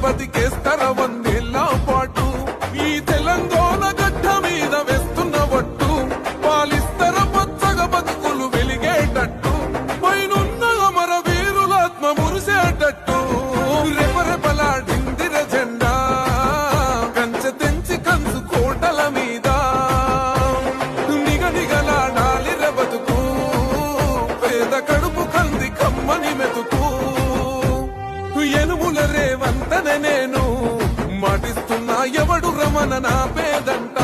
బతికేస్తర వందేళ్ల పాటు ఈ తెలంగాణ గడ్డ మీద వేస్తున్న వట్టు పాలిస్తర పచ్చగా బతుకులు వెలిగేటట్టు పైనున్న అమర వీరులాత్మ మురిసేటట్టు రెపరెపలాడిందిర జెండా కంచె తెంచి కంచు కోటల మీద నిగనిగలాడాలిర బతుకు పేద కడుపు కంది కమ్మని మెతుకు ఎనుముల రేవంతనే నేను మాటిస్తున్నా ఎవడు రమణ నా పేదంట